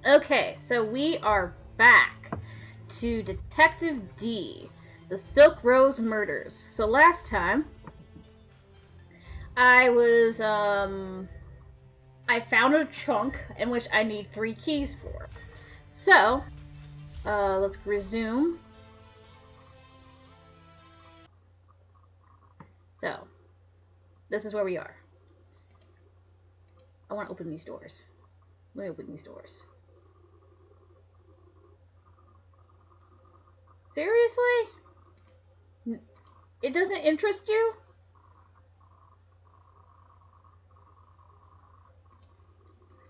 Okay, so we are back to Detective D, the Silk Rose Murders. So last time, I was, I found a chunk in which I need 3 keys for. So, let's resume. So, this is where we are. I want to open these doors. Let me open these doors. Seriously? It doesn't interest you?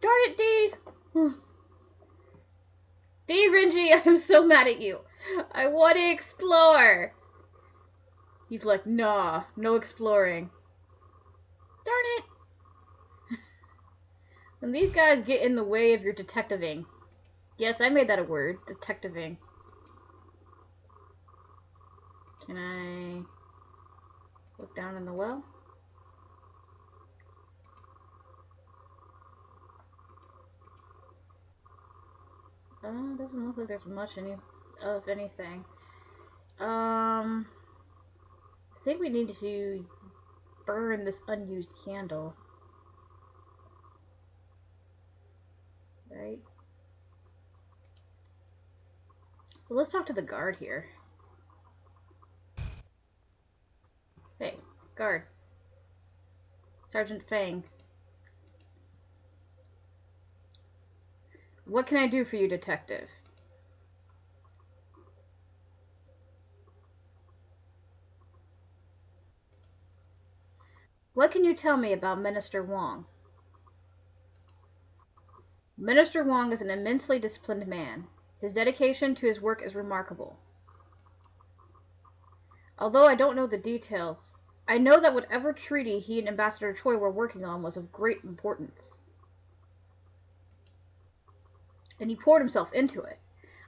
Darn it, D! D, Renji, I'm so mad at you. I want to explore. He's like, nah, no exploring. Darn it. When these guys get in the way of your detectiving. Yes, I made that a word. Detectiving. Can I look down in the well? Doesn't look like there's much of anything. I think we need to burn this unused candle. Right? Well, let's talk to the guard here. Hey, guard. Sergeant Fang. What can I do for you, detective? What can you tell me about Minister Wong? Minister Wong is an immensely disciplined man. His dedication to his work is remarkable. Although I don't know the details, I know that whatever treaty he and Ambassador Choi were working on was of great importance. And he poured himself into it.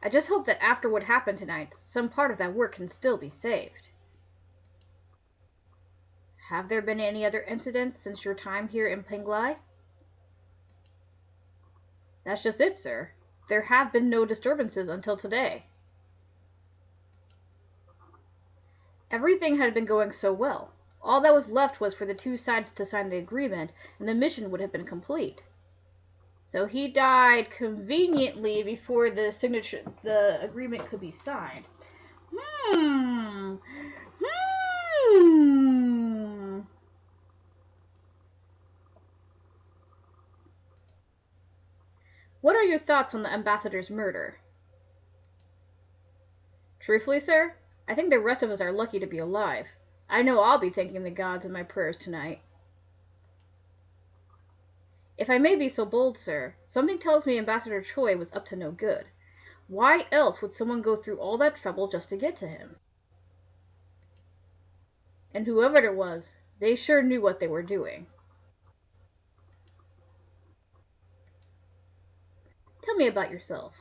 I just hope that after what happened tonight, some part of that work can still be saved. Have there been any other incidents since your time here in Penglai? That's just it, sir. There have been no disturbances until today. Everything had been going so well. All that was left was for the two sides to sign the agreement, and the mission would have been complete. So he died conveniently before the agreement could be signed. What are your thoughts on the ambassador's murder? Truthfully, sir, I think the rest of us are lucky to be alive. I know I'll be thanking the gods in my prayers tonight. If I may be so bold, sir, something tells me Ambassador Choi was up to no good. Why else would someone go through all that trouble just to get to him? And whoever it was, they sure knew what they were doing. Tell me about yourself.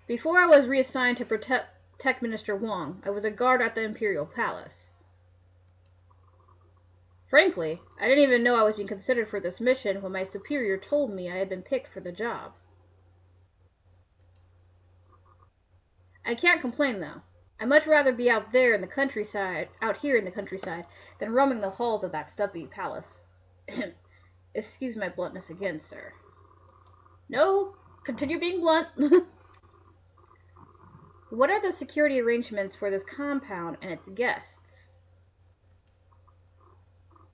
Before I was reassigned to protect Minister Wong, I was a guard at the Imperial Palace. Frankly, I didn't even know I was being considered for this mission when my superior told me I had been picked for the job. I can't complain, though. I'd much rather be out here in the countryside, than roaming the halls of that stuffy palace. Excuse my bluntness again, sir. No, continue being blunt. What are the security arrangements for this compound and its guests?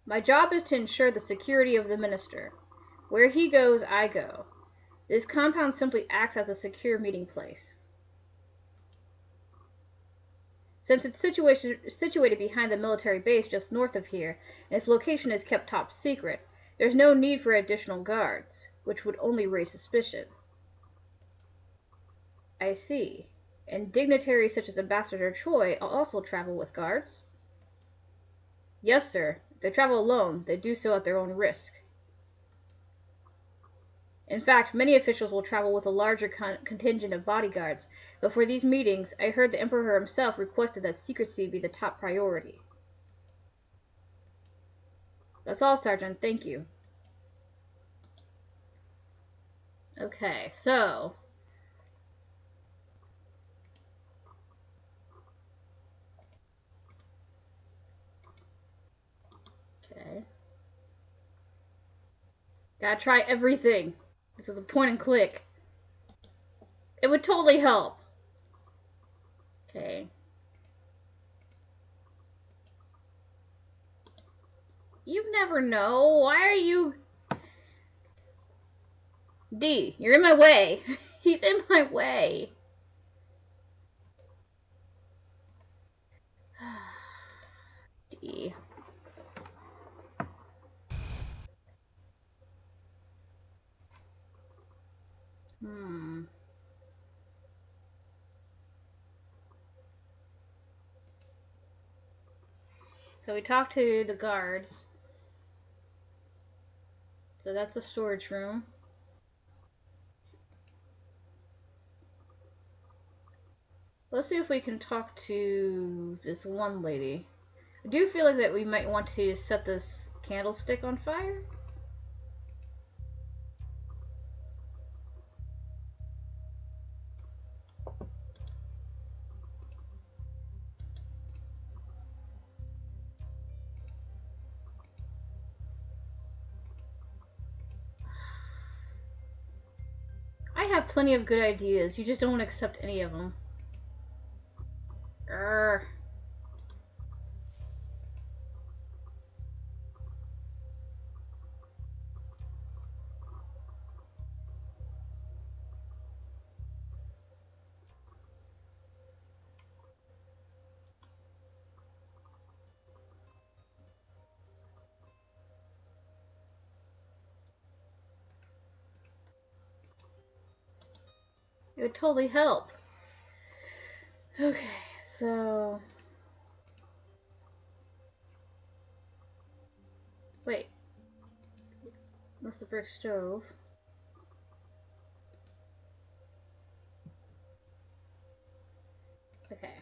My job is to ensure the security of the minister. Where he goes, I go. This compound simply acts as a secure meeting place. Since it's situated behind the military base just north of here, and its location is kept top secret, there's no need for additional guards, which would only raise suspicion. I see. And dignitaries such as Ambassador Choi also travel with guards? Yes, sir. If they travel alone, they do so at their own risk. In fact, many officials will travel with a larger contingent of bodyguards, but for these meetings, I heard the Emperor himself requested that secrecy be the top priority. That's all, Sergeant. Thank you. Okay, so... Okay. Gotta try everything. This is a point and click. It would totally help. Okay. You never know. Why are you... D, you're in my way. He's in my way. D. So we talked to the guards. So that's the storage room. Let's see if we can talk to this one lady. I do feel like that we might want to set this candlestick on fire. I have plenty of good ideas. You just don't want to accept any of them. Urgh. It would totally help. Okay, so... Wait. That's the brick stove. Okay.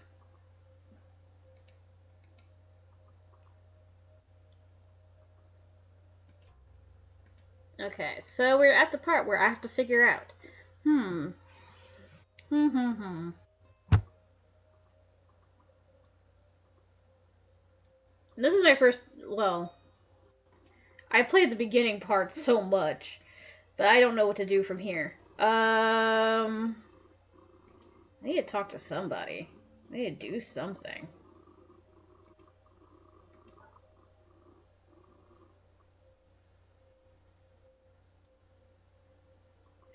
Okay, so we're at the part where I have to figure out. This is my first, well, I played the beginning part so much, but I don't know what to do from here. I need to talk to somebody. I need to do something.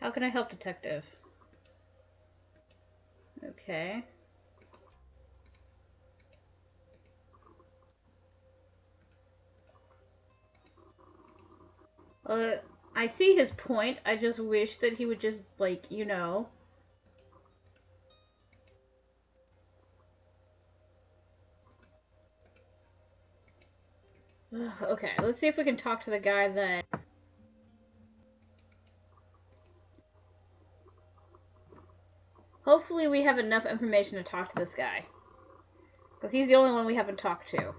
How can I help, detective? Okay. I see his point. I just wish that he would just, like, you know. Okay, let's see if we can talk to the guy then. Hopefully we have enough information to talk to this guy. Because he's the only one we haven't talked to.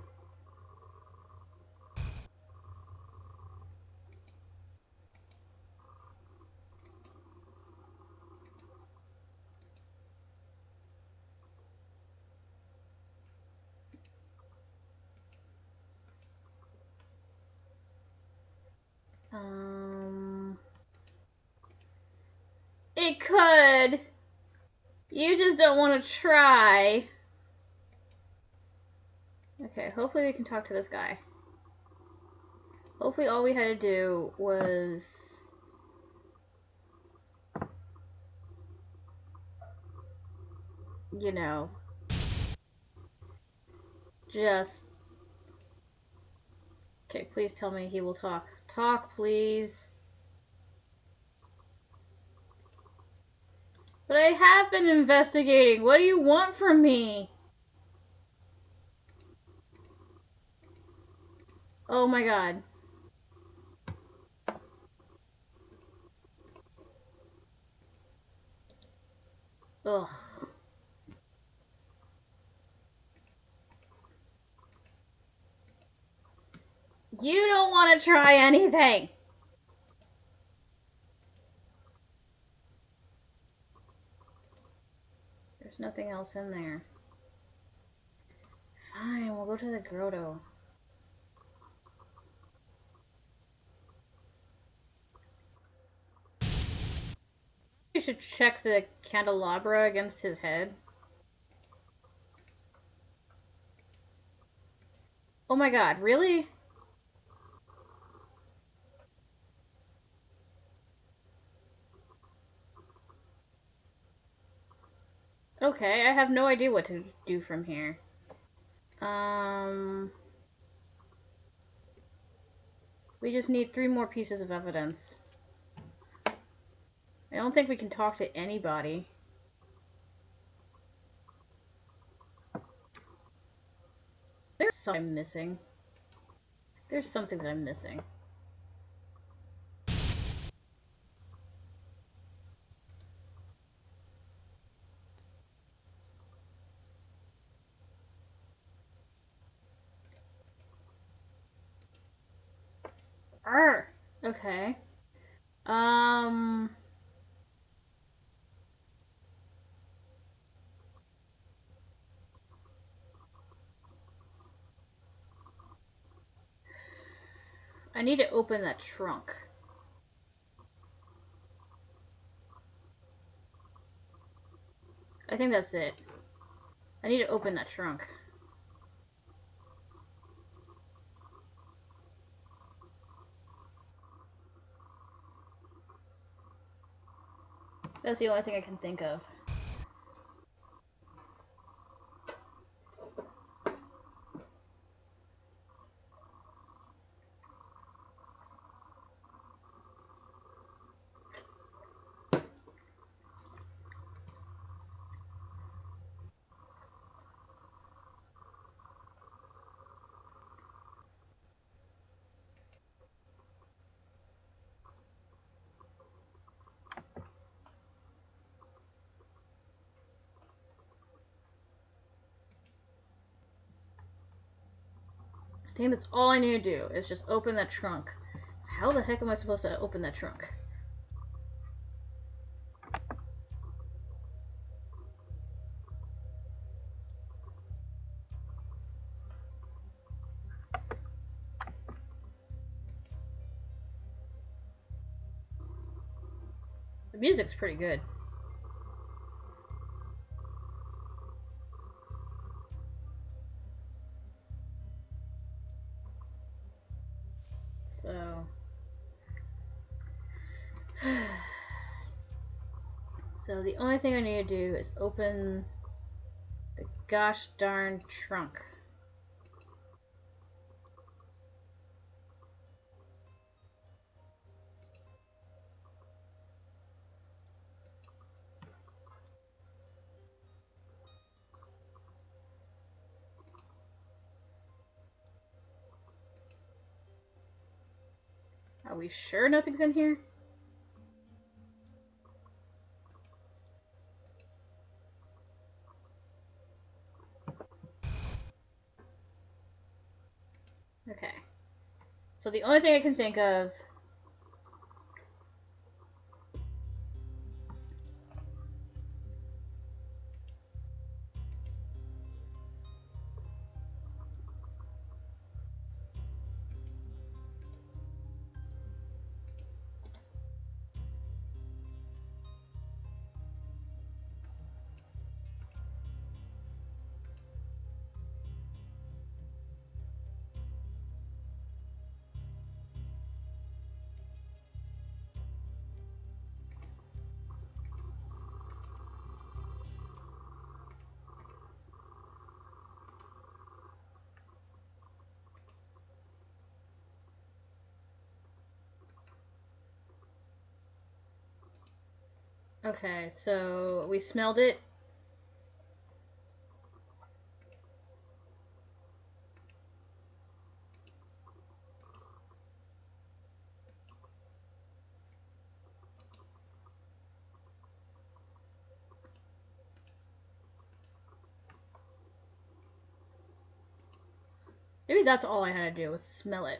It could. You just don't want to try. Okay, hopefully we can talk to this guy. Hopefully all we had to do was... you know... just... Okay, please tell me he will talk. Talk, please. But I have been investigating. What do you want from me? Oh my god. Ugh. You don't want to try anything. There's nothing else in there. Fine, we'll go to the grotto. We should check the candelabra against his head. Oh my god, really? Okay, I have no idea what to do from here. We just need 3 more pieces of evidence. I don't think we can talk to anybody. There's something I'm missing. There's something that I'm missing. Arr! Okay. I need to open that trunk. I think that's it. I need to open that trunk. That's the only thing I can think of. I think that's all I need to do, is just open that trunk. How the heck am I supposed to open that trunk? The music's pretty good. So... So the only thing I need to do is open the gosh darn trunk. Are we sure nothing's in here? Okay. So the only thing I can think of... Okay, so we smelled it. Maybe that's all I had to do was smell it.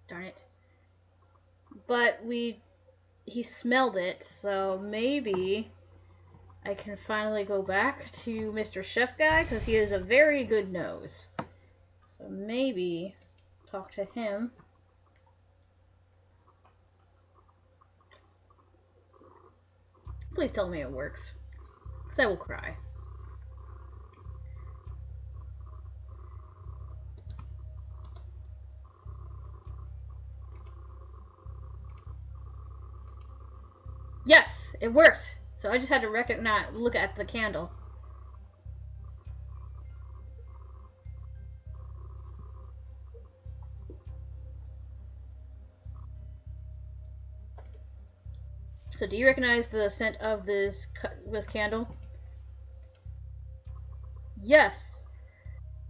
Darn it. But he smelled it, so maybe I can finally go back to Mr. Chef Guy, because he has a very good nose. So maybe talk to him. Please tell me it works, because I will cry. Yes, it worked. So I just had to look at the candle. So do you recognize the scent of this candle? Yes.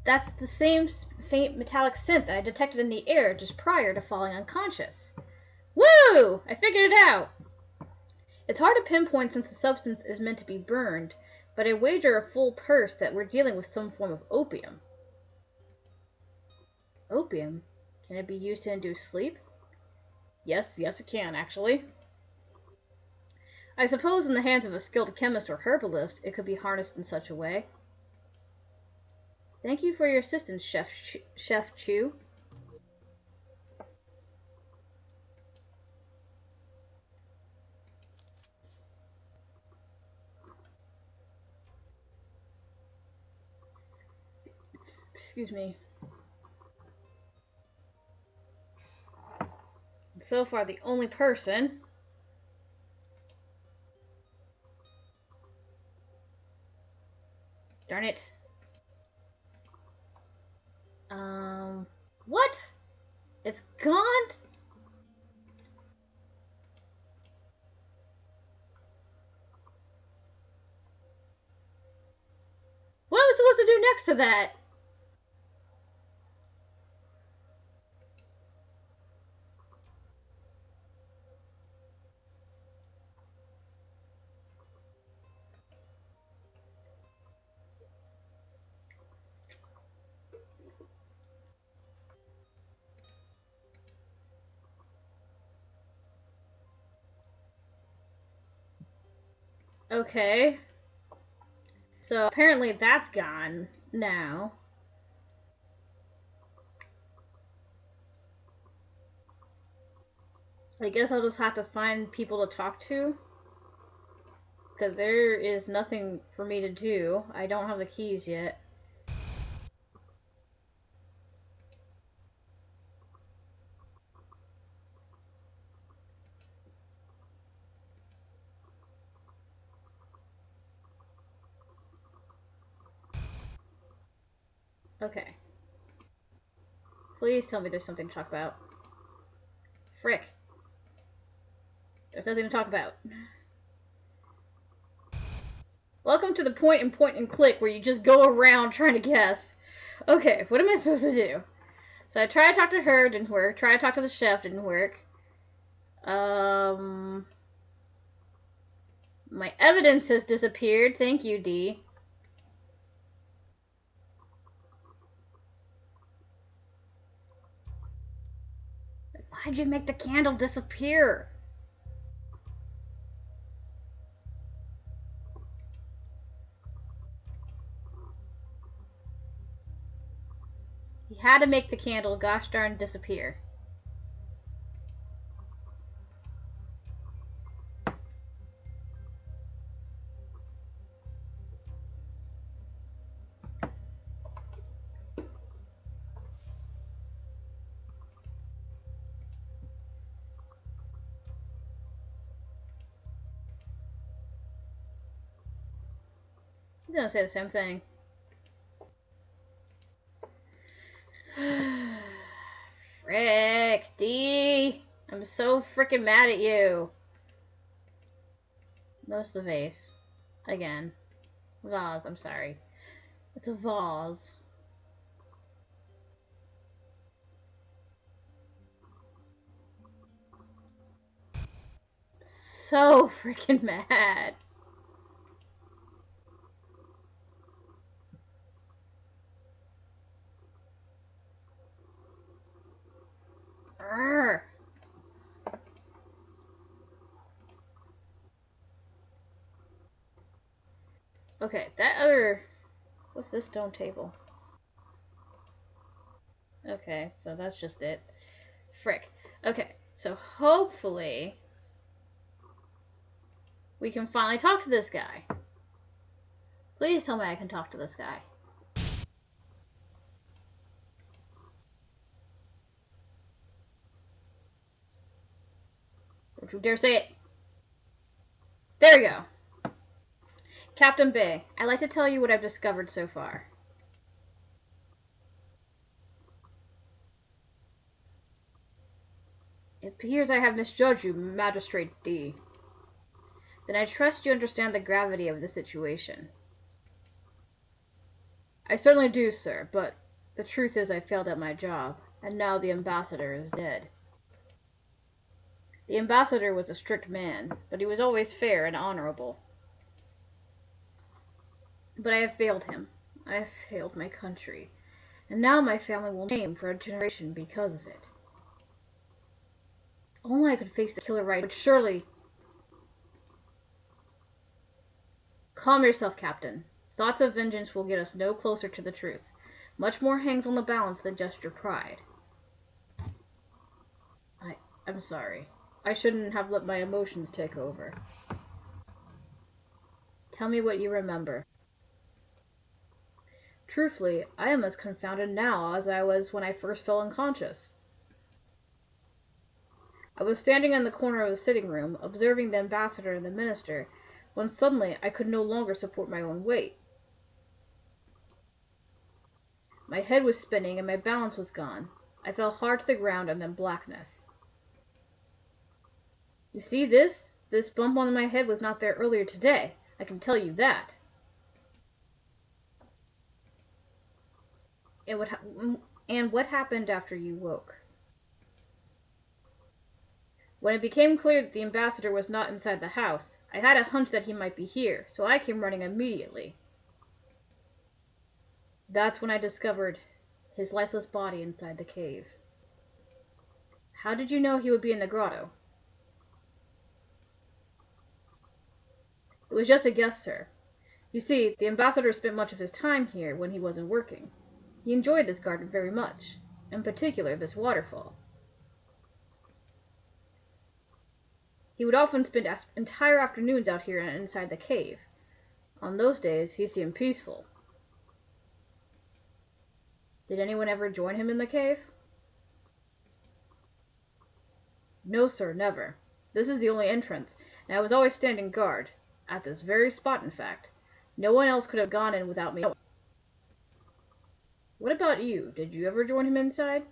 That's the same faint metallic scent that I detected in the air just prior to falling unconscious. Woo! I figured it out! It's hard to pinpoint since the substance is meant to be burned, but I wager a full purse that we're dealing with some form of opium. Opium? Can it be used to induce sleep? Yes, it can, actually. I suppose in the hands of a skilled chemist or herbalist, it could be harnessed in such a way. Thank you for your assistance, Chef Chu. Excuse me. So far, the only person. Darn it. What? It's gone? What am I supposed to do next to that? Okay. So apparently that's gone now. I guess I'll just have to find people to talk to. Because there is nothing for me to do. I don't have the keys yet. Okay. Please tell me there's something to talk about. Frick. There's nothing to talk about. Welcome to the point and click where you just go around trying to guess. Okay, what am I supposed to do? So I tried to talk to her, didn't work. Tried to talk to the chef, didn't work. My evidence has disappeared. Thank you, D. Why'd you make the candle disappear? He had to make the candle gosh darn disappear. He's gonna say the same thing. Frick, D. I'm so freaking mad at you. Most of the vase. Again. Vase, I'm sorry. It's a vase. So freaking mad. Okay, that other... What's this stone table? Okay, so that's just it. Frick. Okay, so hopefully we can finally talk to this guy. Please tell me I can talk to this guy. Don't you dare say it. There we go. Captain Bay, I'd like to tell you what I've discovered so far. It appears I have misjudged you, Magistrate D. Then I trust you understand the gravity of the situation. I certainly do, sir, but the truth is I failed at my job, and now the ambassador is dead. The ambassador was a strict man, but he was always fair and honorable. But I have failed him. I have failed my country, and now my family will shame for a generation because of it. Only I could face the killer right, but surely... Calm yourself, Captain. Thoughts of vengeance will get us no closer to the truth. Much more hangs on the balance than just your pride. I'm sorry. I shouldn't have let my emotions take over. Tell me what you remember. Truthfully, I am as confounded now as I was when I first fell unconscious. I was standing in the corner of the sitting room, observing the ambassador and the minister, when suddenly I could no longer support my own weight. My head was spinning and my balance was gone. I fell hard to the ground and then blackness. You see this? This bump on my head was not there earlier today. I can tell you that. And what happened after you woke? When it became clear that the ambassador was not inside the house, I had a hunch that he might be here, so I came running immediately. That's when I discovered his lifeless body inside the cave. How did you know he would be in the grotto? It was just a guess, sir. You see, the ambassador spent much of his time here when he wasn't working. He enjoyed this garden very much, in particular this waterfall. He would often spend entire afternoons out here and inside the cave. On those days, he seemed peaceful. Did anyone ever join him in the cave? No, sir, never. This is the only entrance, and I was always standing guard. At this very spot, in fact. No one else could have gone in without me. What about you? Did you ever join him inside?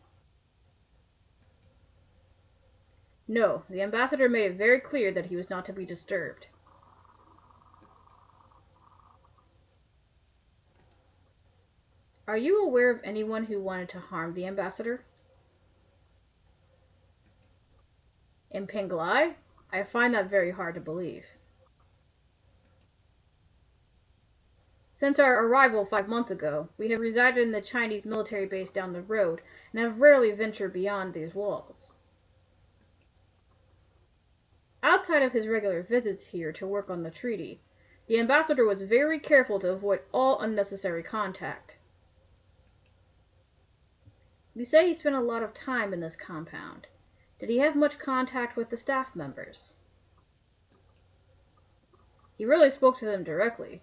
No, the ambassador made it very clear that he was not to be disturbed. Are you aware of anyone who wanted to harm the ambassador? In Penglai? I find that very hard to believe. Since our arrival 5 months ago, we have resided in the Chinese military base down the road and have rarely ventured beyond these walls. Outside of his regular visits here to work on the treaty, the ambassador was very careful to avoid all unnecessary contact. You say he spent a lot of time in this compound. Did he have much contact with the staff members? He really spoke to them directly.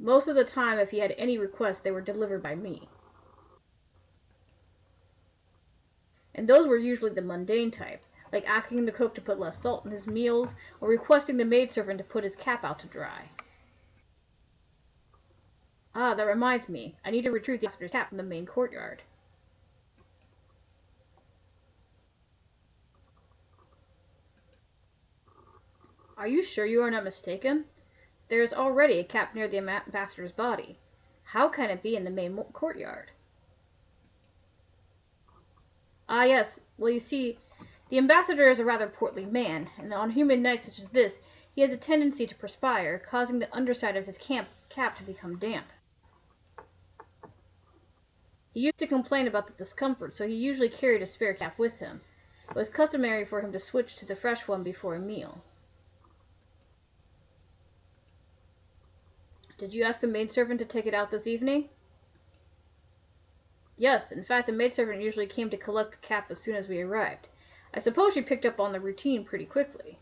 Most of the time, if he had any requests, they were delivered by me. And those were usually the mundane type, like asking the cook to put less salt in his meals, or requesting the maidservant to put his cap out to dry. Ah, that reminds me. I need to retrieve the ambassador's cap from the main courtyard. Are you sure you are not mistaken? There is already a cap near the ambassador's body. How can it be in the main courtyard? Ah, yes. Well, you see, the ambassador is a rather portly man, and on humid nights such as this, he has a tendency to perspire, causing the underside of his cap to become damp. He used to complain about the discomfort, so he usually carried a spare cap with him. It was customary for him to switch to the fresh one before a meal. Did you ask the maidservant to take it out this evening? Yes, in fact, the maidservant usually came to collect the cap as soon as we arrived. I suppose she picked up on the routine pretty quickly.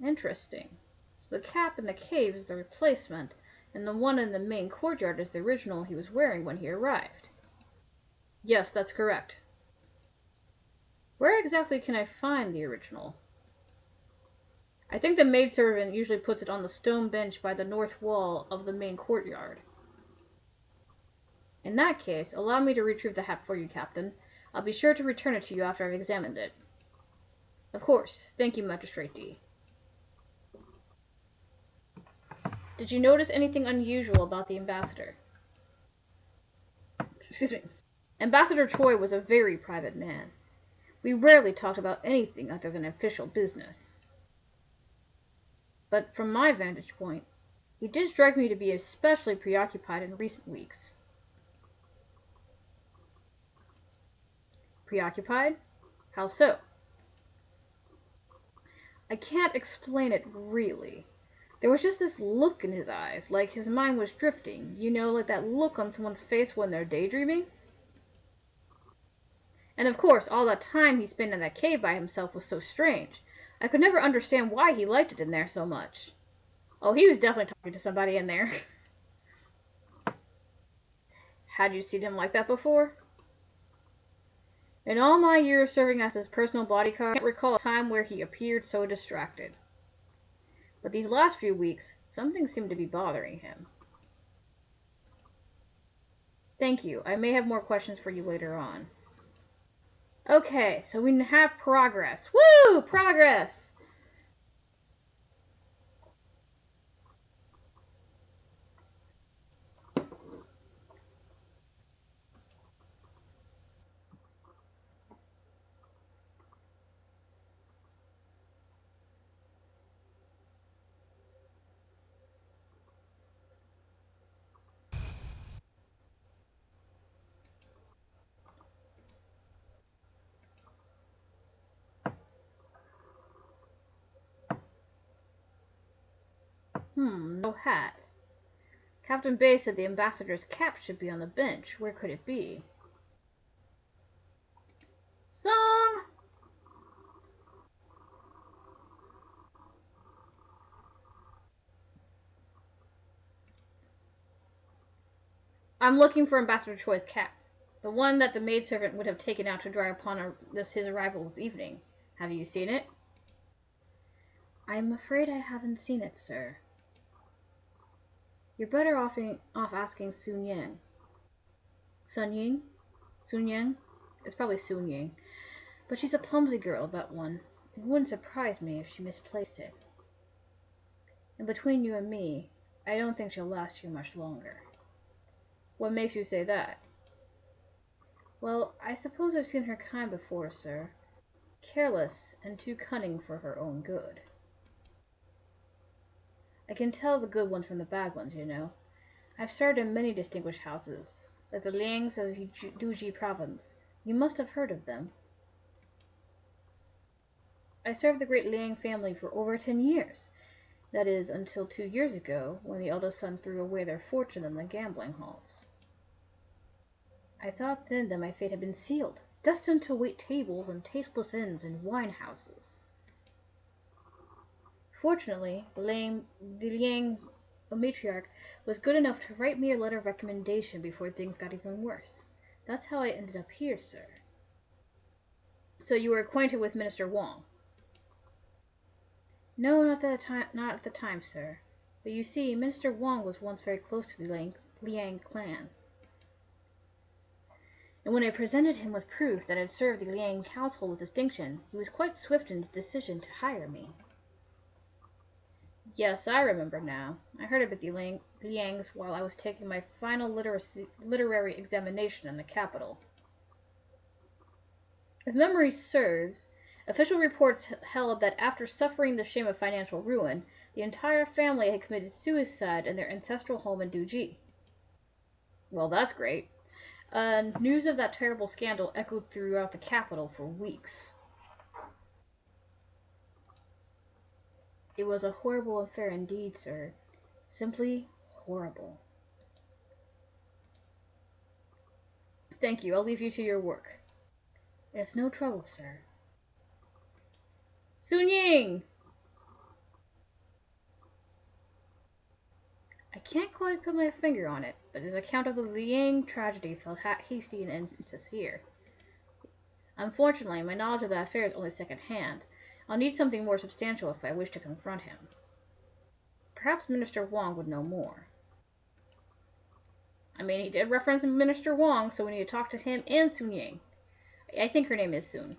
Interesting. So the cap in the cave is the replacement, and the one in the main courtyard is the original he was wearing when he arrived. Yes, that's correct. Where exactly can I find the original? I think the maidservant usually puts it on the stone bench by the north wall of the main courtyard. In that case, allow me to retrieve the hat for you, Captain. I'll be sure to return it to you after I've examined it. Of course. Thank you, Magistrate D. Did you notice anything unusual about the ambassador? Excuse me. Ambassador Choi was a very private man. We rarely talked about anything other than official business. But from my vantage point, he did strike me to be especially preoccupied in recent weeks. Preoccupied? How so? I can't explain it really. There was just this look in his eyes, like his mind was drifting. You know, like that look on someone's face when they're daydreaming? And of course, all that time he spent in that cave by himself was so strange. I could never understand why he liked it in there so much. Oh, he was definitely talking to somebody in there. Had you seen him like that before? In all my years serving as his personal bodyguard, I can't recall a time where he appeared so distracted. But these last few weeks, something seemed to be bothering him. Thank you. I may have more questions for you later on. Okay, so we have progress. Woo! Progress! No hat. Captain Bay said the ambassador's cap should be on the bench. Where could it be? Song! I'm looking for Ambassador Choi's cap. The one that the maidservant would have taken out to dry upon his arrival this evening. Have you seen it? I'm afraid I haven't seen it, sir. You're better off asking Sun Yang. Sun Ying? Sun Yang? It's probably Sun Yang. But she's a clumsy girl, that one. It wouldn't surprise me if she misplaced it. And between you and me, I don't think she'll last you much longer. What makes you say that? Well, I suppose I've seen her kind before, sir. Careless and too cunning for her own good. I can tell the good ones from the bad ones, you know. I've served in many distinguished houses, like the Liangs of Duji province. You must have heard of them. I served the great Liang family for over 10 years. That is, until 2 years ago, when the eldest son threw away their fortune in the gambling halls. I thought then that my fate had been sealed, destined to wait tables and tasteless inns and wine houses. Fortunately, the Liang matriarch was good enough to write me a letter of recommendation before things got even worse. That's how I ended up here, sir. So you were acquainted with Minister Wong? No, not at the time, sir. But you see, Minister Wong was once very close to the Liang clan. And when I presented him with proof that I had served the Liang household with distinction, he was quite swift in his decision to hire me. Yes, I remember now. I heard about the Liangs while I was taking my final literary examination in the capital. If memory serves, official reports held that after suffering the shame of financial ruin, the entire family had committed suicide in their ancestral home in Duji. Well, that's great. News of that terrible scandal echoed throughout the capital for weeks. It was a horrible affair indeed, sir. Simply horrible. Thank you. I'll leave you to your work. It's no trouble, sir. Sun Ying! I can't quite put my finger on it, but his account of the Liang tragedy felt hasty and insincere. Unfortunately, my knowledge of that affair is only second-hand. I'll need something more substantial if I wish to confront him. Perhaps Minister Wong would know more. I mean, he did reference Minister Wong, so we need to talk to him and Sun Ying. I think her name is Sun.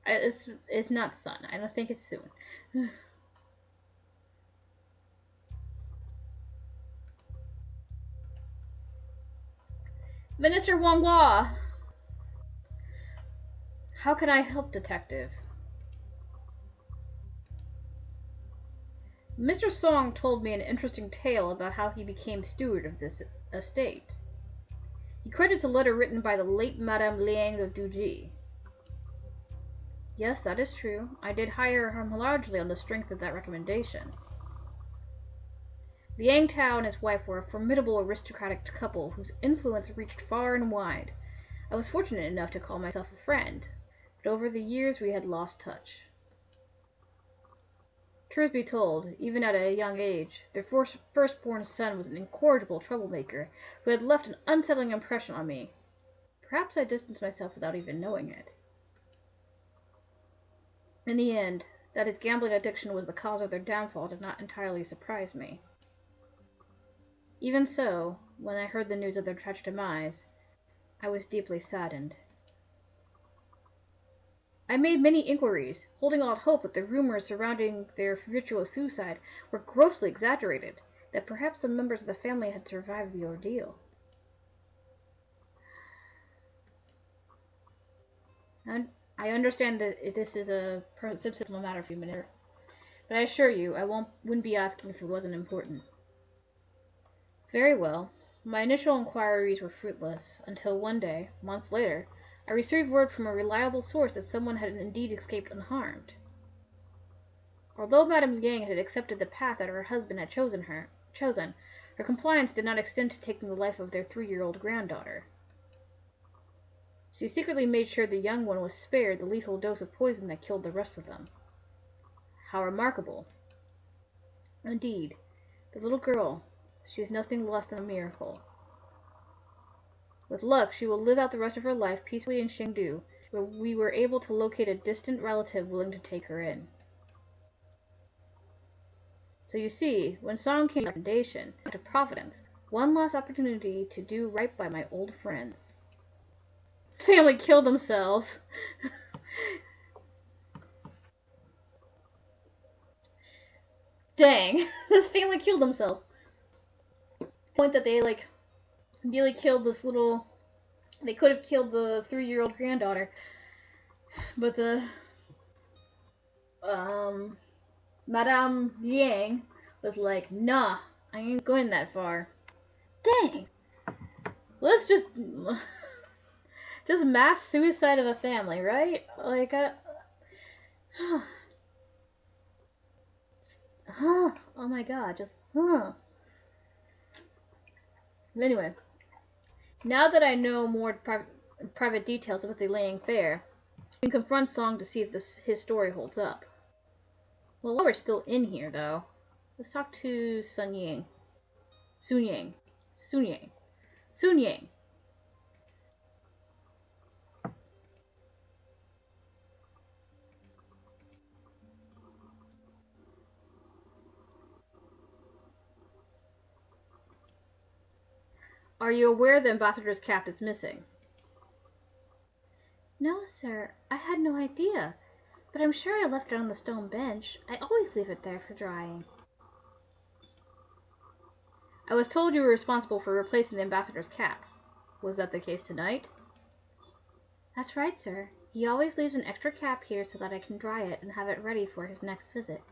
It's not Sun. I don't think it's Sun. Minister Wong Hua! How can I help, Detective? Mr. Song told me an interesting tale about how he became steward of this estate. He credits a letter written by the late Madame Liang of Duji. Yes, that is true. I did hire him largely on the strength of that recommendation. Liang Tao and his wife were a formidable aristocratic couple whose influence reached far and wide. I was fortunate enough to call myself a friend, but over the years we had lost touch. Truth be told, even at a young age, their firstborn son was an incorrigible troublemaker who had left an unsettling impression on me. Perhaps I distanced myself without even knowing it. In the end, that his gambling addiction was the cause of their downfall did not entirely surprise me. Even so, when I heard the news of their tragic demise, I was deeply saddened. I made many inquiries, holding out hope that the rumors surrounding their ritual suicide were grossly exaggerated, that perhaps some members of the family had survived the ordeal. And I understand that this is a sensitive matter for you, but I assure you I wouldn't be asking if it wasn't important. Very well. My initial inquiries were fruitless, until one day, months later, I received word from a reliable source that someone had indeed escaped unharmed. Although Madame Liang had accepted the path that her husband had chosen, her compliance did not extend to taking the life of their 3-year-old granddaughter. She secretly made sure the young one was spared the lethal dose of poison that killed the rest of them. How remarkable. Indeed, the little girl, she is nothing less than a miracle. With luck, she will live out the rest of her life peacefully in Chengdu, where we were able to locate a distant relative willing to take her in. So you see, when Song came to recommendation, to Providence, one last opportunity to do right by my old friends. His family killed themselves. Dang, his family killed themselves. Point that they nearly killed this little. They could have killed the 3-year-old granddaughter, but the Madame Liang was like, nah, I ain't going that far. Dang, let's just mass suicide of a family, right? Like, oh my god, just. Anyway. Now that I know more private details about the Liang Fair, we can confront Song to see if his story holds up. Well, while we're still in here, though, let's talk to Sun Ying. Sun Ying. Sun Ying. Sun Ying. Are you aware the ambassador's cap is missing? No, sir. I had no idea. But I'm sure I left it on the stone bench. I always leave it there for drying. I was told you were responsible for replacing the ambassador's cap. Was that the case tonight? That's right, sir. He always leaves an extra cap here so that I can dry it and have it ready for his next visit.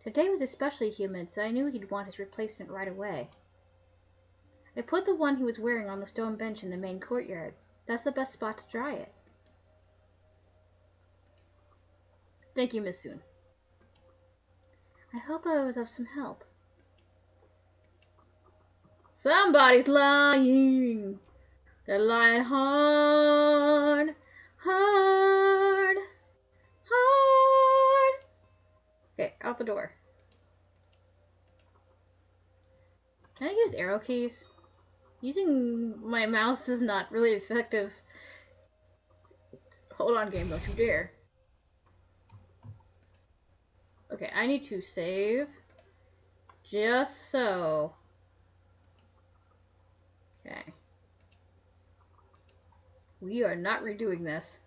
Today was especially humid, so I knew he'd want his replacement right away. I put the one he was wearing on the stone bench in the main courtyard. That's the best spot to dry it. Thank you, Miss Sun. I hope I was of some help. Somebody's lying. They're lying hard. Hard. Hard. Okay, out the door. Can I use arrow keys? Using my mouse is not really effective. Hold on, game, don't you dare. Okay, I need to save. Just so. Okay. We are not redoing this.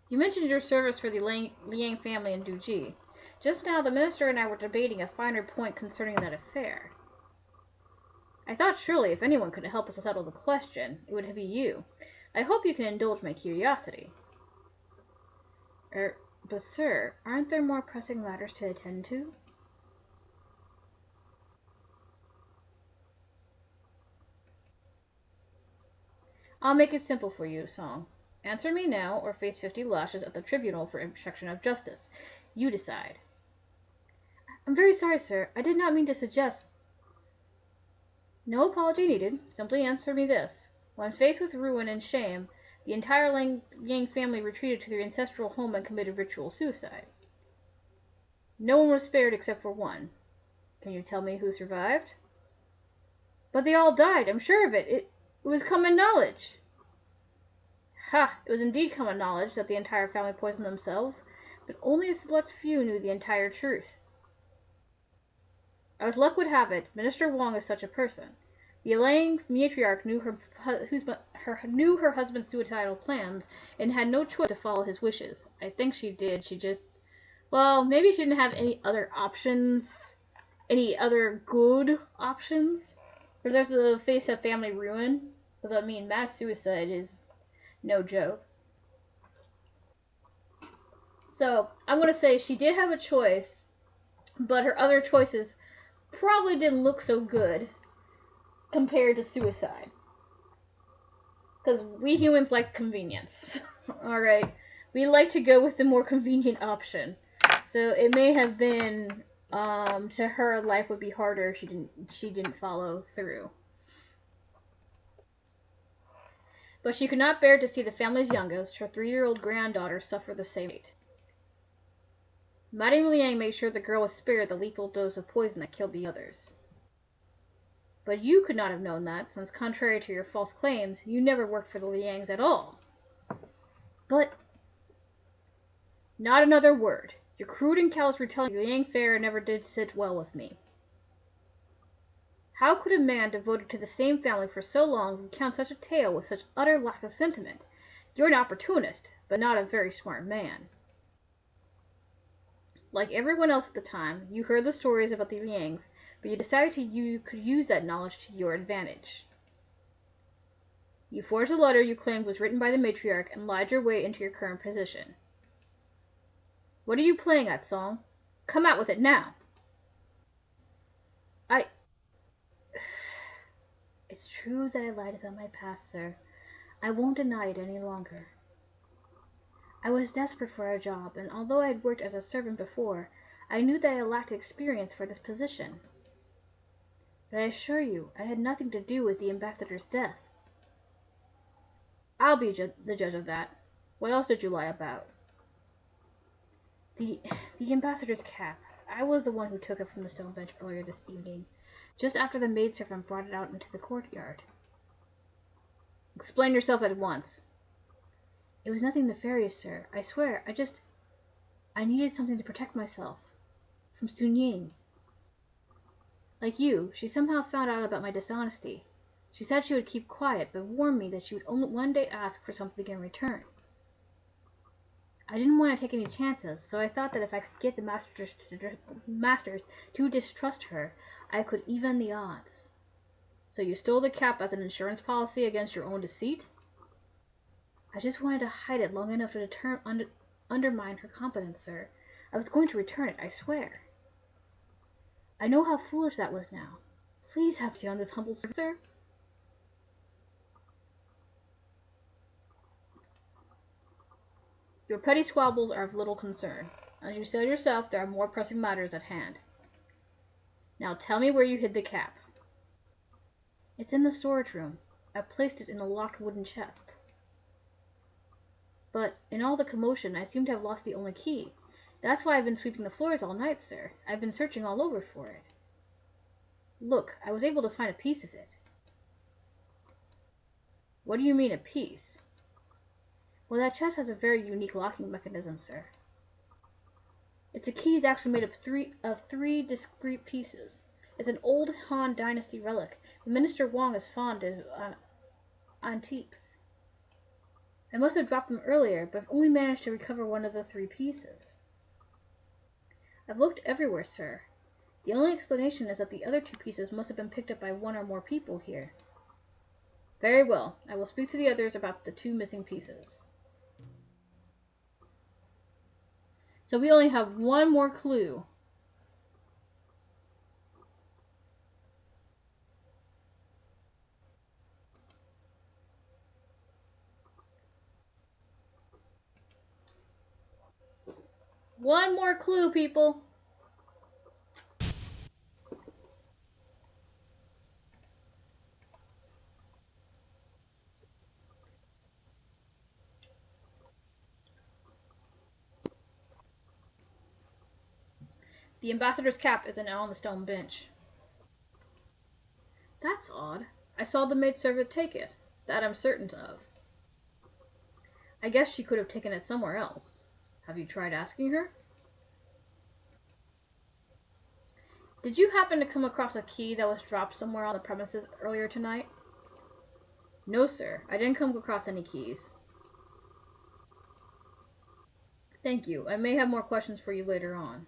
You mentioned your service for the Liang family in Duji. Just now, the minister and I were debating a finer point concerning that affair. I thought surely if anyone could help us settle the question, it would be you. I hope you can indulge my curiosity. But sir, aren't there more pressing matters to attend to? I'll make it simple for you, Song. Answer me now, or face 50 lashes at the tribunal for obstruction of justice. You decide. I'm very sorry, sir. I did not mean to suggest... No apology needed. Simply answer me this. When faced with ruin and shame, the entire Yang family retreated to their ancestral home and committed ritual suicide. No one was spared except for one. Can you tell me who survived? But they all died, I'm sure of it. It was common knowledge. Ha! It was indeed common knowledge that the entire family poisoned themselves, but only a select few knew the entire truth. As luck would have it, Minister Wong is such a person. The Liang matriarch knew her husband's suicidal plans and had no choice to follow his wishes. I think she did. She just... Well, maybe she didn't have any other options. Any other good options. Because there's the face of family ruin. Because, I mean, mass suicide is no joke. So, I'm going to say she did have a choice, but her other choices probably didn't look so good compared to suicide. Because we humans like convenience. Alright? We like to go with the more convenient option. So it may have been, to her, life would be harder if she didn't follow through. But she could not bear to see the family's youngest, her 3-year-old granddaughter, suffer the same fate. Madame Liang made sure the girl was spared the lethal dose of poison that killed the others. But you could not have known that, since contrary to your false claims, you never worked for the Liangs at all. But... Not another word. Your crude and callous retelling of the Liang affair never did sit well with me. How could a man devoted to the same family for so long recount such a tale with such utter lack of sentiment? You're an opportunist, but not a very smart man. Like everyone else at the time, you heard the stories about the Liangs, but you decided you could use that knowledge to your advantage. You forged a letter you claimed was written by the matriarch and lied your way into your current position. What are you playing at, Song? Come out with it now! It's true that I lied about my past, sir. I won't deny it any longer. I was desperate for a job, and although I had worked as a servant before, I knew that I lacked experience for this position. But I assure you, I had nothing to do with the ambassador's death. I'll be the judge of that. What else did you lie about? The ambassador's cap. I was the one who took it from the stone bench earlier this evening, just after the maidservant brought it out into the courtyard. Explain yourself at once. It was nothing nefarious, sir. I swear, I needed something to protect myself. From Sun Ying. Like you, she somehow found out about my dishonesty. She said she would keep quiet, but warned me that she would only one day ask for something in return. I didn't want to take any chances, so I thought that if I could get the masters to distrust her, I could even the odds. So you stole the cap as an insurance policy against your own deceit? I just wanted to hide it long enough to undermine her competence, sir. I was going to return it, I swear. I know how foolish that was now. Please have mercy on this humble servant, sir. Your petty squabbles are of little concern. As you said yourself, there are more pressing matters at hand. Now tell me where you hid the cap. It's in the storage room. I placed it in a locked wooden chest. But in all the commotion, I seem to have lost the only key. That's why I've been sweeping the floors all night, sir. I've been searching all over for it. Look, I was able to find a piece of it. What do you mean, a piece? Well, that chest has a very unique locking mechanism, sir. Its key is actually made of three discrete pieces. It's an old Han Dynasty relic. Minister Wong is fond of antiques. I must have dropped them earlier, but I've only managed to recover one of the three pieces. I've looked everywhere, sir. The only explanation is that the other two pieces must have been picked up by one or more people here. Very well. I will speak to the others about the two missing pieces. So we only have one more clue. One more clue, people. The ambassador's cap is now on the stone bench. That's odd. I saw the maidservant take it. That I'm certain of. I guess she could have taken it somewhere else. Have you tried asking her? Did you happen to come across a key that was dropped somewhere on the premises earlier tonight? No, sir. I didn't come across any keys. Thank you. I may have more questions for you later on.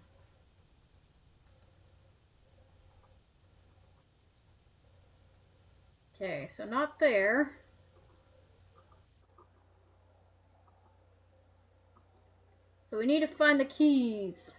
Okay, so not there. So we need to find the keys.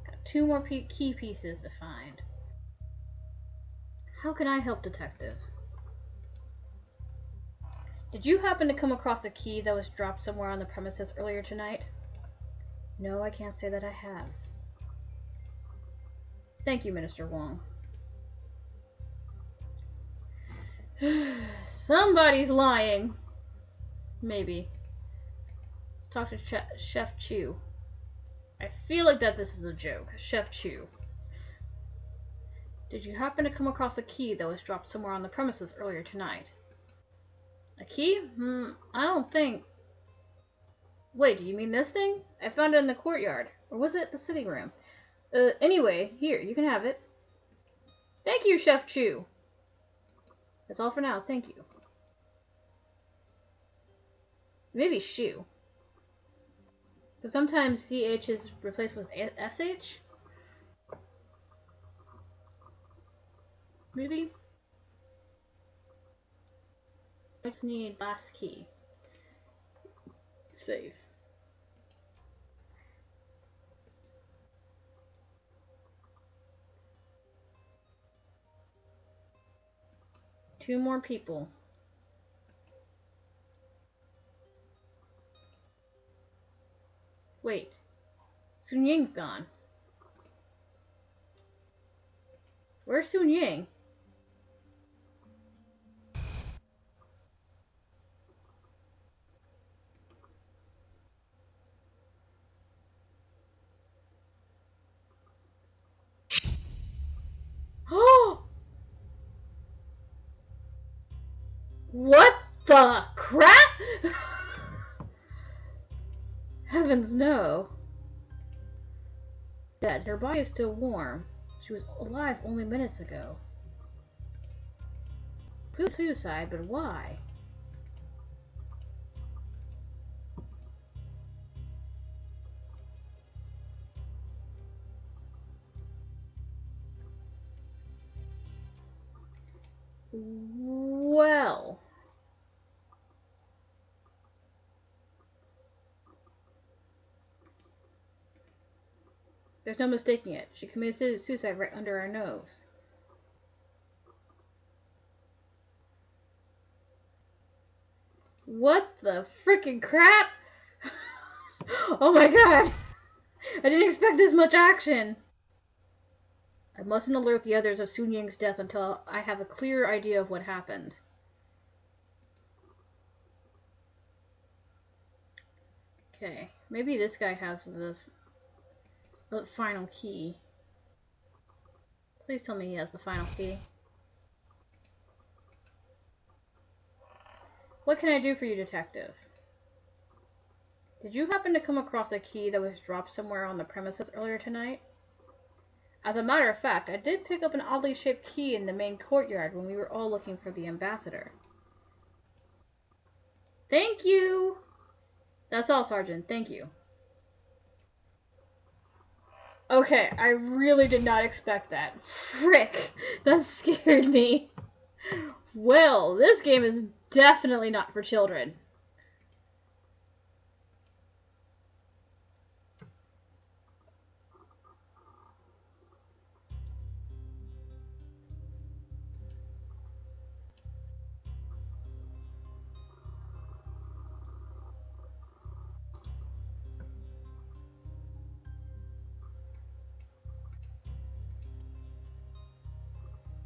Got two more key pieces to find. How can I help, Detective? Did you happen to come across a key that was dropped somewhere on the premises earlier tonight? No, I can't say that I have. Thank you, Minister Wong. Somebody's lying. Maybe. Talk to Chef Chu. I feel like that this is a joke. Chef Chu. Did you happen to come across a key that was dropped somewhere on the premises earlier tonight? A key? I don't think... Wait, do you mean this thing? I found it in the courtyard. Or was it the sitting room? Anyway, here, you can have it. Thank you, Chef Chu. That's all for now, thank you. Maybe Shu. But sometimes CH is replaced with SH? Maybe? I just need last key. Save. Two more people. Wait. Sun Ying's gone. Where's Sun Ying? Oh! What the crap? Heavens no. Dead. Her body is still warm. She was alive only minutes ago. Clearly suicide, but why? Well. There's no mistaking it. She committed suicide right under our nose. What the freaking crap? Oh my god! I didn't expect this much action! I mustn't alert the others of Sun Ying's death until I have a clear idea of what happened. Okay, maybe this guy has the final key. Please tell me he has the final key. What can I do for you, detective? Did you happen to come across a key that was dropped somewhere on the premises earlier tonight? As a matter of fact, I did pick up an oddly shaped key in the main courtyard when we were all looking for the ambassador. Thank you! That's all, Sergeant. Thank you. Okay, I really did not expect that. Frick! That scared me. Well, this game is definitely not for children.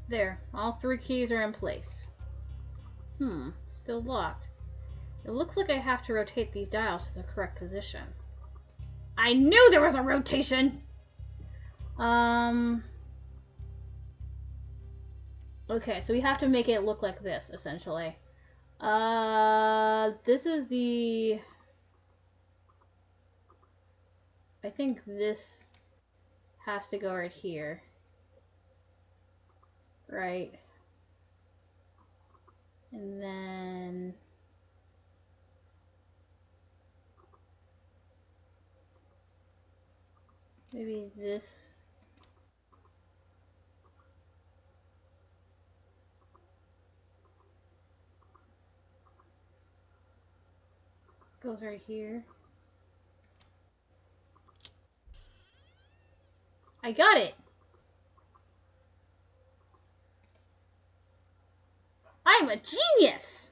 There, all 3 keys are in place. Still locked. It looks like I have to rotate these dials to the correct position. I knew there was a rotation! Okay, so we have to make it look like this, essentially. This is the... I think this has to go right here. Right. And then... maybe this... goes right here. I got it! I'm a genius!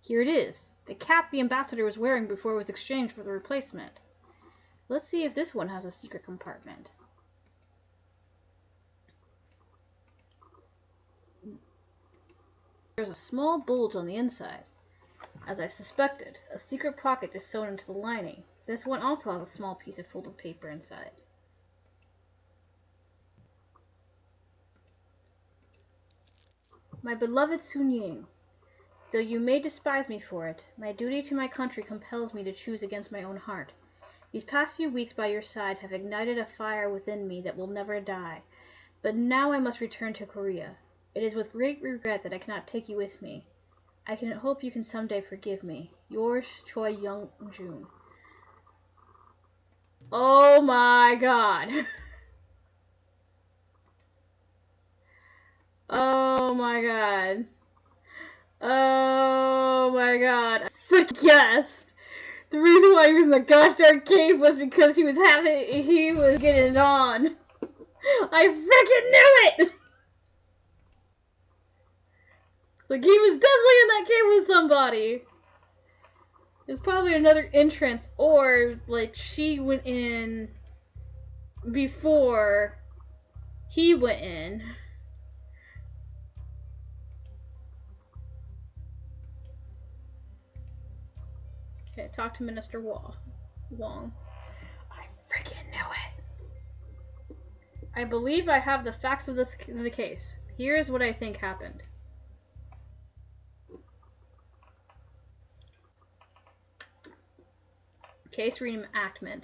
Here it is. The cap the ambassador was wearing before it was exchanged for the replacement. Let's see if this one has a secret compartment. There's a small bulge on the inside. As I suspected, a secret pocket is sewn into the lining. This one also has a small piece of folded paper inside. My beloved Sun Ying, though you may despise me for it, my duty to my country compels me to choose against my own heart. These past few weeks by your side have ignited a fire within me that will never die. But now I must return to Korea. It is with great regret that I cannot take you with me. I can hope you can someday forgive me. Yours, Choi Young-jun. Oh my god. Oh my god. Oh my god. I guessed. The reason why he was in the gosh darn cave was because he was getting it on. I freaking knew it! Like, he was definitely in that cave with somebody. There's probably another entrance, or, like, she went in before he went in. Okay, talk to Minister Wong. I freaking knew it. I believe I have the facts of the case. Here's what I think happened. Case reenactment.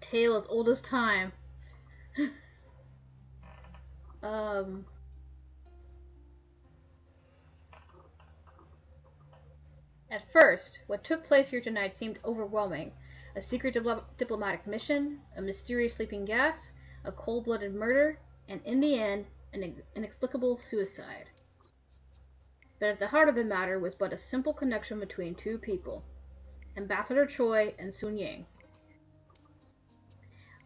Tale as old as time. At first, what took place here tonight seemed overwhelming. A secret diplomatic mission, a mysterious sleeping gas, a cold-blooded murder, and in the end, an inexplicable suicide. But at the heart of the matter was but a simple connection between two people, Ambassador Choi and Sun Yang.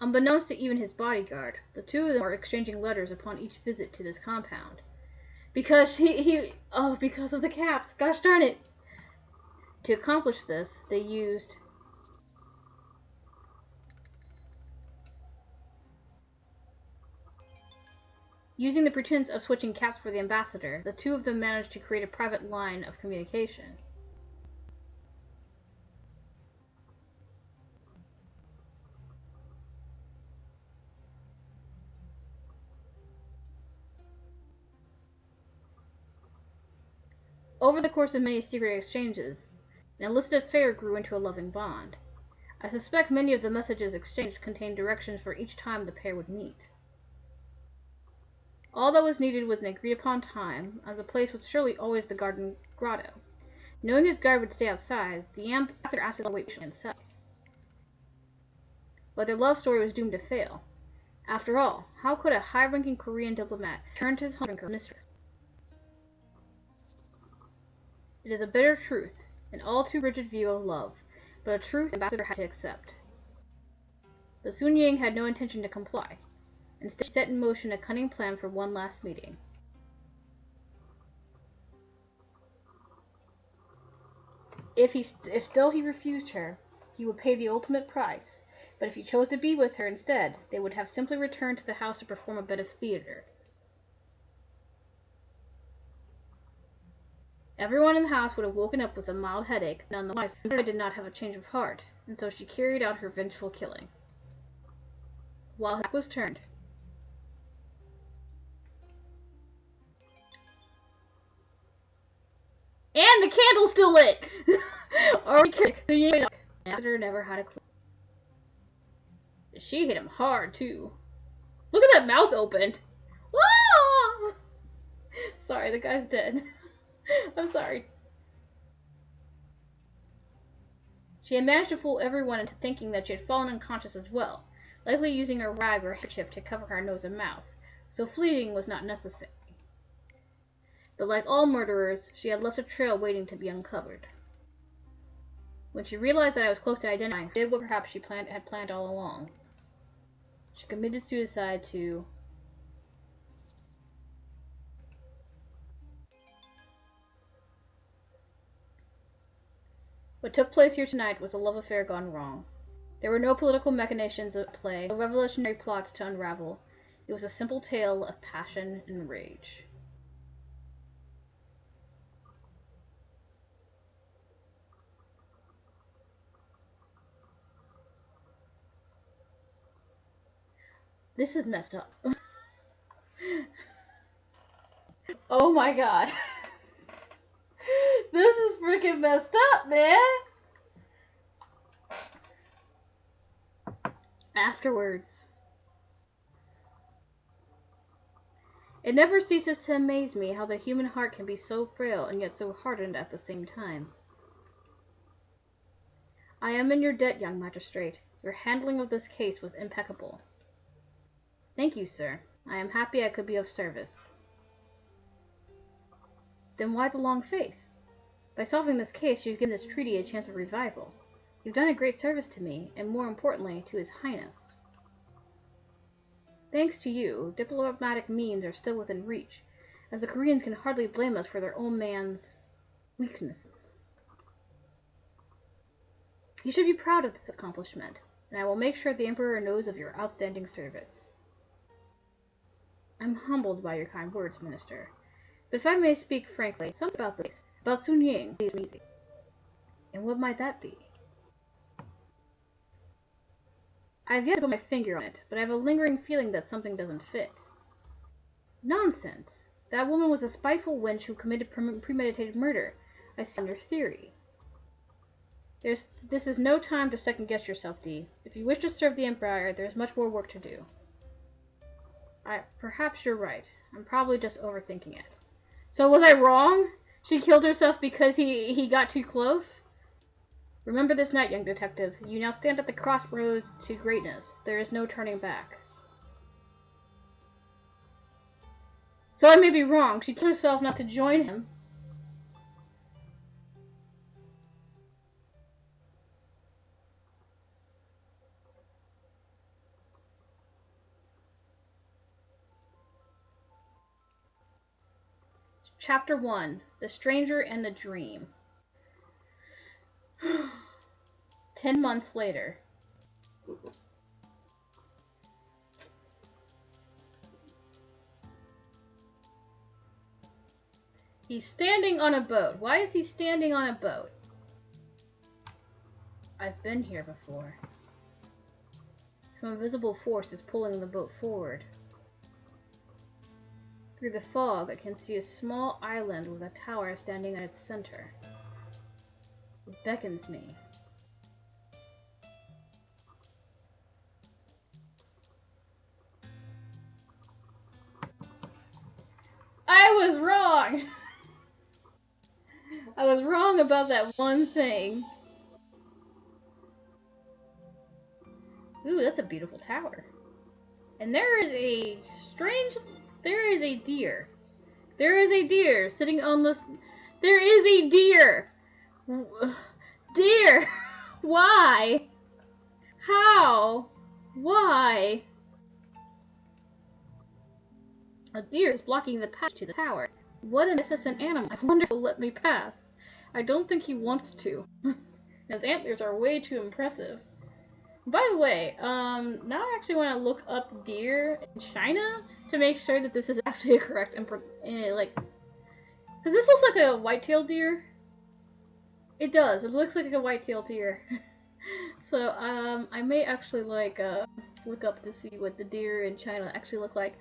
Unbeknownst to even his bodyguard, the two of them were exchanging letters upon each visit to this compound. Because because of the caps, gosh darn it! To accomplish this, they used using the pretense of switching caps for the ambassador, the two of them managed to create a private line of communication. Over the course of many secret exchanges, an illicit affair grew into a loving bond. I suspect many of the messages exchanged contained directions for each time the pair would meet. All that was needed was an agreed-upon time, as the place was surely always the garden grotto. Knowing his guard would stay outside, the ambassador asked his to wait inside. But their love story was doomed to fail. After all, how could a high-ranking Korean diplomat turn to his home drinker mistress? It is a bitter truth, an all too rigid view of love, but a truth the ambassador had to accept. But Sun Yang had no intention to comply. Instead, he set in motion a cunning plan for one last meeting. If still he refused her, he would pay the ultimate price, but if he chose to be with her instead, they would have simply returned to the house to perform a bit of theater. Everyone in the house would have woken up with a mild headache. Nonetheless, Andrea did not have a change of heart, and so she carried out her vengeful killing. While his back was turned, and the candle's still lit! Are we kidding? The ambassador never had a clue. She hit him hard, too. Look at that mouth open! Whoa! Sorry, the guy's dead. I'm sorry. She had managed to fool everyone into thinking that she had fallen unconscious as well, likely using a rag or handkerchief to cover her nose and mouth, so fleeing was not necessary. But like all murderers, she had left a trail waiting to be uncovered. When she realized that I was close to identifying, she did what perhaps she had planned all along. She committed suicide to What took place here tonight was a love affair gone wrong. There were no political machinations at play, no revolutionary plots to unravel. It was a simple tale of passion and rage. This is messed up. Oh my god. This is freaking messed up, man! Afterwards. It never ceases to amaze me how the human heart can be so frail and yet so hardened at the same time. I am in your debt, young magistrate. Your handling of this case was impeccable. Thank you, sir. I am happy I could be of service. Then why the long face? By solving this case, you've given this treaty a chance of revival. You've done a great service to me, and more importantly, to His Highness. Thanks to you, diplomatic means are still within reach, as the Koreans can hardly blame us for their own man's weaknesses. You should be proud of this accomplishment, and I will make sure the Emperor knows of your outstanding service. I'm humbled by your kind words, Minister. But if I may speak frankly, something about this, about Sun Yang, leaves me uneasy. And what might that be? I have yet to put my finger on it, but I have a lingering feeling that something doesn't fit. Nonsense! That woman was a spiteful wench who committed premeditated murder. I see your theory. This is no time to second-guess yourself, Dee. If you wish to serve the Empire, there is much more work to do. Perhaps you're right. I'm probably just overthinking it. So was I wrong? She killed herself because he got too close? Remember this night, young detective. You now stand at the crossroads to greatness. There is no turning back. So I may be wrong. She killed herself not to join him. Chapter 1. The Stranger and the Dream. 10 months later. He's standing on a boat. Why is he standing on a boat? I've been here before. Some invisible force is pulling the boat forward. Through the fog, I can see a small island with a tower standing at its center. It beckons me. I was wrong! I was wrong about that one thing. Ooh, that's a beautiful tower. And there is a deer. There is a deer sitting on this. There is a deer! Deer! Why? How? Why? A deer is blocking the path to the tower. What a magnificent animal. I wonder if he'll let me pass. I don't think he wants to. His antlers are way too impressive. By the way, now I actually want to look up deer in China to make sure that this is actually a correct because this looks like a white-tailed deer. It does. It looks like a white-tailed deer. So I may actually look up to see what the deer in China actually look like.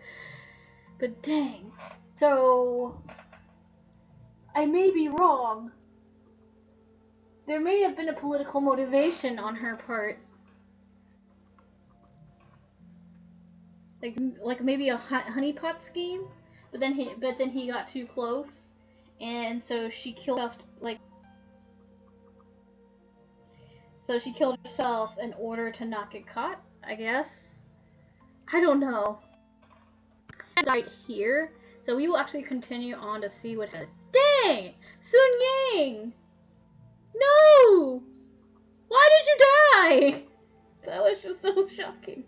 But dang. So I may be wrong. There may have been a political motivation on her part. Like maybe a honeypot scheme, but then he got too close, and so she killed herself. So she killed herself in order to not get caught, I guess. I don't know. Died here, so we will actually continue on to see what happened. Dang, Sun Yang! No! Why did you die? That was just so shocking.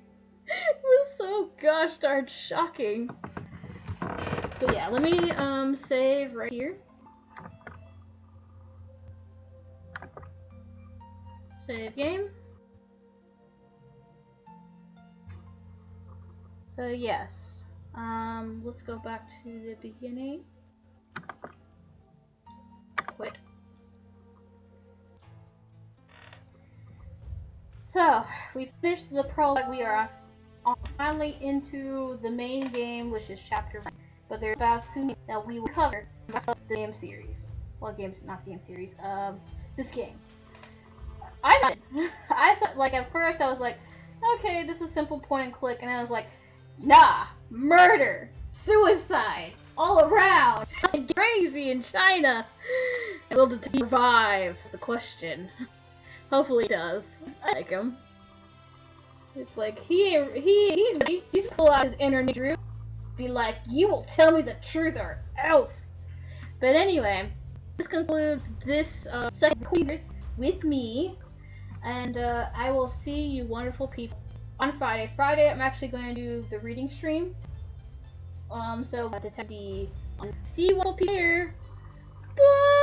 It was so gosh darn shocking. But yeah, let me save right here. Save game. So yes. Let's go back to the beginning. Quit. So, we finished the prologue. We are finally into the main game, which is chapter 1. But there's about soon that we will cover the game series. Well, not the game series. This game. I thought, like, at first I was like, okay, this is simple point and click, and I was like, nah, murder, suicide, all around, crazy in China. Will the team survive? Is the question. Hopefully he does. I like him. It's like he's ready. He's pull out his inner Drew. Be like, you will tell me the truth or else. But anyway, this concludes this second quiz with me, and I will see you wonderful people on Friday. Friday, I'm actually going to do the reading stream. So Detective D. See you wonderful people here. Bye.